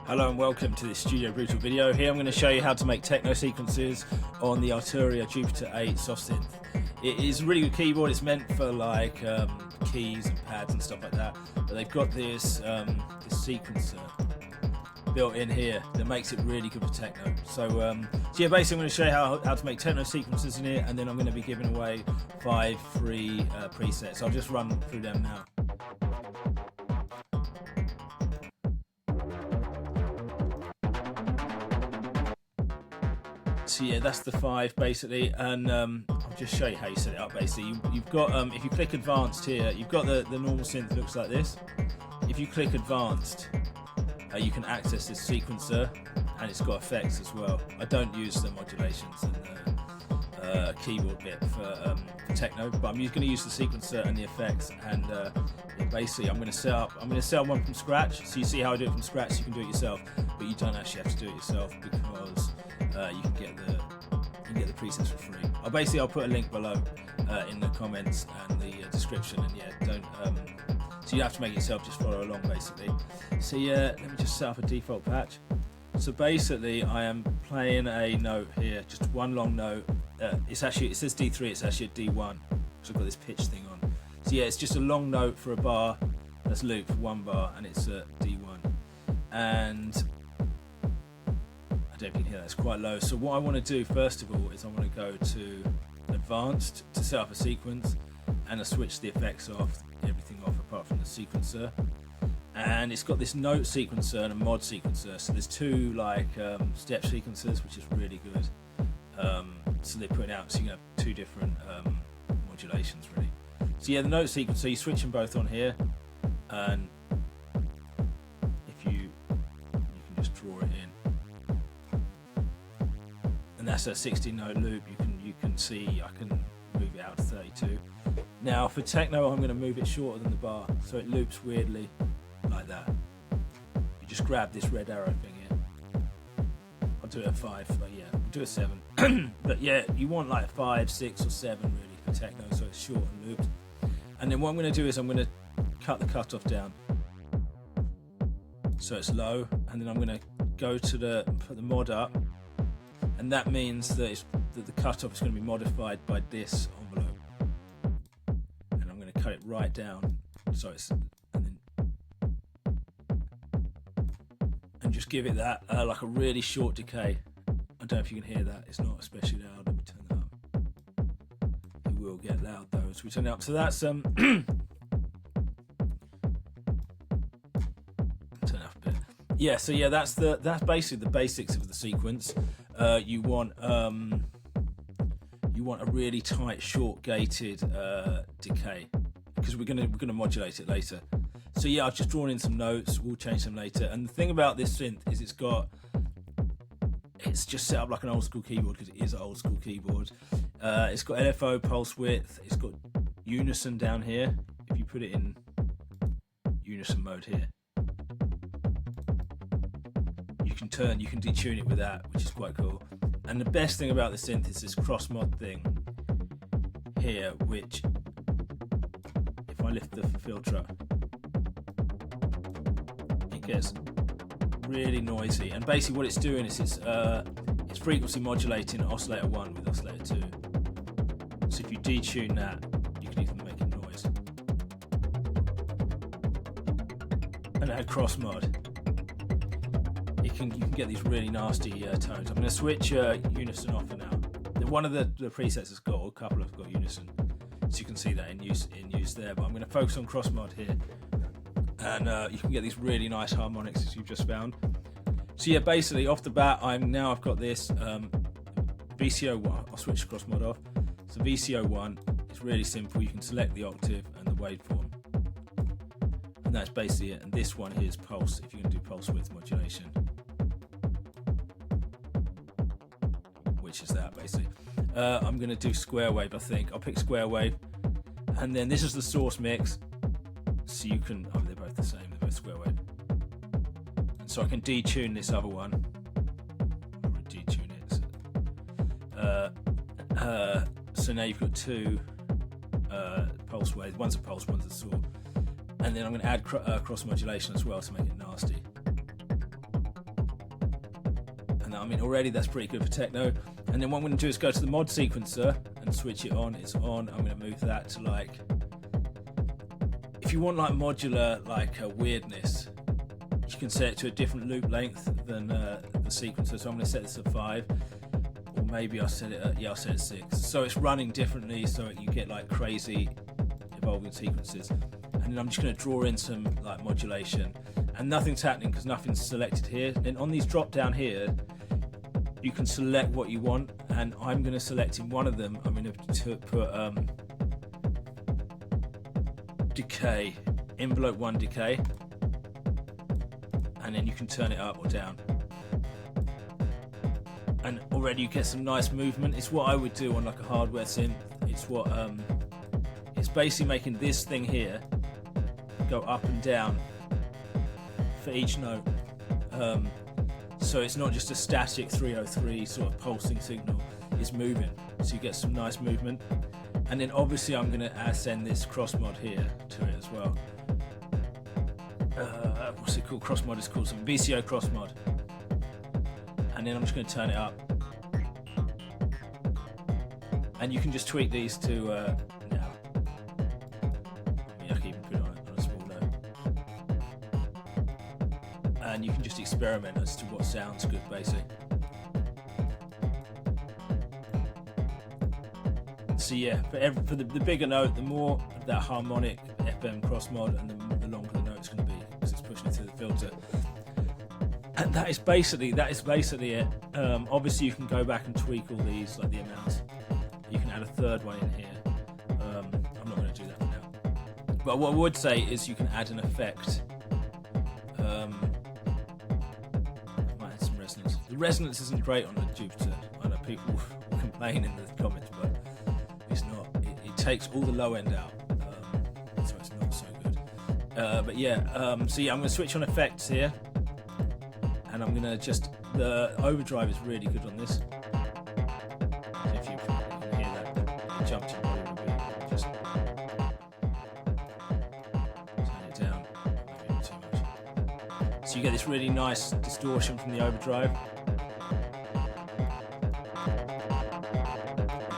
Hello and welcome to this Studio Brutal video. Here I'm going to show you how to make techno sequences on the Arturia Jupiter 8 soft synth. It is a really good keyboard. It's meant for like keys and pads and stuff like that, but they've got this sequencer built in here that makes it really good for techno. So yeah, basically I'm going to show you how to make techno sequences in it, and then I'm going to be giving away 5 free presets. I'll just run through them now. So yeah, that's the 5 basically, and I'll just show you how you set it up. Basically, you've got if you click advanced here, you've got the normal synth that looks like this. If you click advanced, you can access this sequencer, and it's got effects as well. I don't use the modulations and the keyboard bit for techno, but I'm going to use the sequencer and the effects. And yeah, basically, I'm going to set up one from scratch. So you see how I do it from scratch. You can do it yourself, but you don't actually have to do it yourself because you can get the presets for free. I'll put a link below in the comments and the description, and yeah, don't so you have to make it yourself, just follow along basically. So yeah, let me just set up a default patch. So basically I am playing a note here, just one long note. It says D3, it's actually a D1, so I've got this pitch thing on. So yeah, it's just a long note for a bar that's looped for 1 bar, and it's a D1. And I don't know if you can hear that, it's quite low. So what I want to do first of all is I want to go to advanced to set up a sequence, and I switch the effects off, everything off apart from the sequencer. And it's got this note sequencer and a mod sequencer, so there's 2 like step sequencers, which is really good. So they're putting out, so you can have 2 different modulations really. So yeah, the note sequencer, you switch them both on here, and if you can just draw it in. And that's a 16-note loop. You can see I can move it out to 32. Now for techno, I'm going to move it shorter than the bar, so it loops weirdly like that. You just grab this red arrow thing here. I'll do it at 5, but yeah, we'll do a 7. But yeah, you want like 5, 6, or 7 really for techno, so it's short and looped. And then what I'm going to do is I'm going to cut the cutoff down so it's low, and then I'm going to go to put the mod up. And that means that the cutoff is going to be modified by this envelope, and I'm going to cut it right down, so it's and just give it that like a really short decay. I don't know if you can hear that. It's not especially loud. Let me turn that up. It will get loud though as we turn it up. So that's turn up a bit. Yeah. So yeah, that's basically the basics of the sequence. You want a really tight, short gated decay, because we're gonna modulate it later. So yeah, I've just drawn in some notes. We'll change them later. And the thing about this synth is it's just set up like an old school keyboard, because it is an old school keyboard. It's got LFO pulse width. It's got unison down here. If you put it in unison mode here, you can detune it with that, which is quite cool. And the best thing about the synth is this cross mod thing here, which if I lift the filter up, it gets really noisy. And basically what it's doing is it's frequency modulating oscillator 1 with oscillator 2. So if you detune that, you can even make it noise. And add cross mod, you can get these really nasty tones. I'm going to switch unison off for now. One of the presets has got, or a couple have got unison, so you can see that in use there. But I'm going to focus on cross mod here, and you can get these really nice harmonics as you've just found. So yeah, basically off the bat, I've got this VCO1. I'll switch cross mod off. So VCO1 is really simple. You can select the octave and the waveform, and that's basically it. And this one here is pulse, if you're going to do pulse width modulation, which is that basically. I'm going to do square wave, I think. I'll pick square wave, and then this is the source mix, so you can, they're both the same, they're both square wave. And so I can detune this other one. I'll detune it. So now you've got 2 pulse waves. One's a pulse, one's a saw. And then I'm going to add cross modulation as well to make it nasty. I mean, already that's pretty good for techno. And then what I'm going to do is go to the mod sequencer and switch it on. It's on. I'm going to move that to like, if you want like modular like weirdness, you can set it to a different loop length than the sequencer. So I'm going to set this at 5, or maybe I'll set it at, yeah, I'll set it at 6. So it's running differently, so you get like crazy evolving sequences. And then I'm just going to draw in some like modulation, and nothing's happening because nothing's selected here. Then on these drop down here, you can select what you want, and I'm going to select in one of them. I'm going to put decay, envelope 1 decay, and then you can turn it up or down. And already you get some nice movement. It's what I would do on like a hardware synth. It's what it's basically making this thing here go up and down for each note. So it's not just a static 303 sort of pulsing signal, it's moving. So you get some nice movement. And then obviously I'm going to send this cross mod here to it as well. What's it called? Cross mod is called some VCO cross mod. And then I'm just going to turn it up. And you can just tweak these to now. I can even put it on a small note. And you can just experiment as to what sounds good, basically. So yeah, for the bigger note, the more of that harmonic FM cross mod, and the longer the note's going to be, because it's pushing it through the filter. And that is basically it. Obviously, you can go back and tweak all these, like the amounts. You can add a third one in here. I'm not going to do that for now. But what I would say is you can add an effect. I might add some resonance. The resonance isn't great on the Jupiter. I know people will complain in the comments, but it's not. It takes all the low end out, so it's not so good. But yeah, so yeah, I'm going to switch on effects here. And I'm going to just, the overdrive is really good on this. If you can hear that, it jumped in volume a bit. Just turn it down, maybe not too much. So you get this really nice distortion from the overdrive.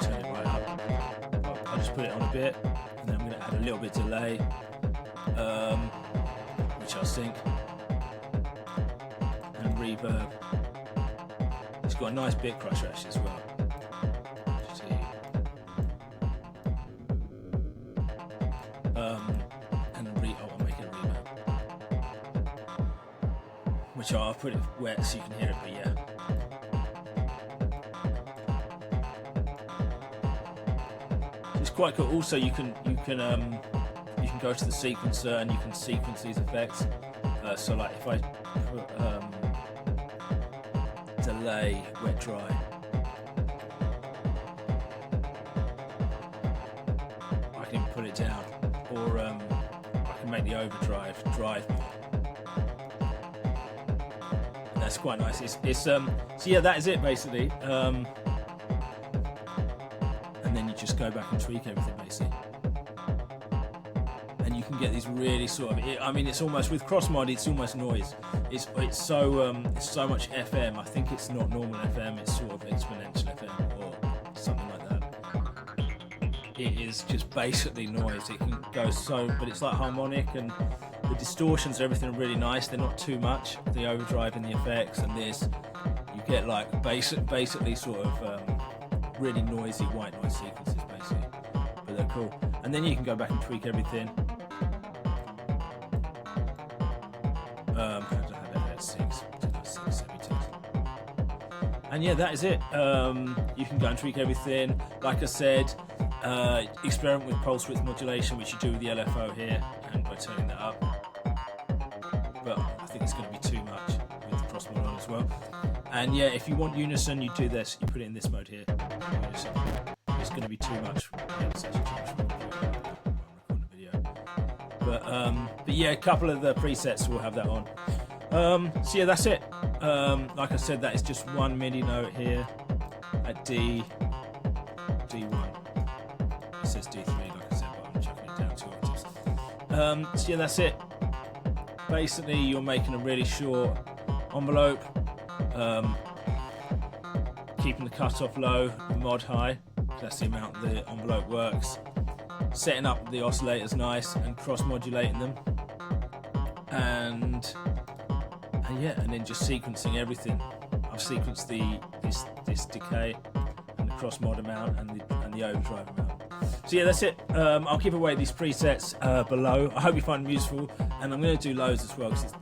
Turn it right up. I'll just put it on a bit, and then I'm going to add a little bit of delay, which I'll sync. Reverb. It's got a nice bit crusher actually as well. And I'll make it a reverb, which I'll put it wet so you can hear it. But yeah, it's quite cool. Also, you can go to the sequencer and you can sequence these effects. So like if I put delay, wet, dry, I can put it down, or I can make the overdrive drive more. And that's quite nice. So yeah, that is it basically. And then you just go back and tweak everything basically. And you can get these really sort of, I mean, it's almost, with cross mod, it's almost noise. It's so much FM. I think it's not normal FM, it's sort of exponential FM or something like that. It is just basically noise. It can go but it's like harmonic, and the distortions, everything are really nice. They're not too much. The overdrive and the effects and this, you get like basically sort of really noisy white noise sequences basically. But they're cool. And then you can go back and tweak everything. And yeah, that is it. You can go and tweak everything. Like I said, experiment with pulse width modulation, which you do with the LFO here, and by turning that up. But I think it's going to be too much with the cross mod on as well. And yeah, if you want unison, you do this. You put it in this mode here. Unison. It's going to be too much. Yeah, it's actually too much for the video. But yeah, a couple of the presets will have that on. So yeah, that's it. Like I said, that is just one MIDI note here at D1. It says D3, like I said, but I'm chucking it down 2 octaves. So yeah, that's it. Basically, you're making a really short envelope. keeping the cutoff low, the mod high. That's the amount the envelope works. Setting up the oscillators nice and cross-modulating them. And yeah, and then just sequencing everything. I've sequenced this decay and the cross mod amount and the overdrive amount. So yeah, that's it. I'll give away these presets below. I hope you find them useful, and I'm going to do loads as well, because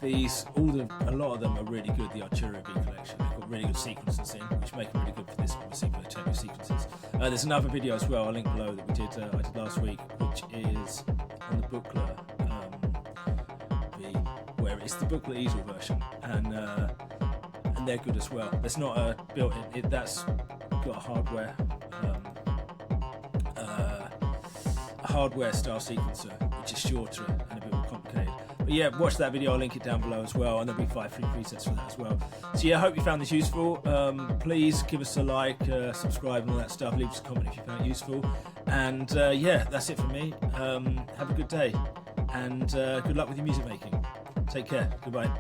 a lot of them are really good. The Arturia Jupiter collection, they've got really good sequences in, which make them really good for this techno sequences. There's another video as well, I'll link below, that we did I did last week, which is on the booklet. Where it's the booklet easel version, and they're good as well. There's not a built-in. That's got a hardware style sequencer, which is shorter and a bit more complicated. But yeah, watch that video. I'll link it down below as well, and there'll be 5 free presets for that as well. So yeah, I hope you found this useful. Please give us a like, subscribe, and all that stuff. Leave us a comment if you found it useful. And yeah, that's it from me. Have a good day, and good luck with your music making. Take care. Goodbye.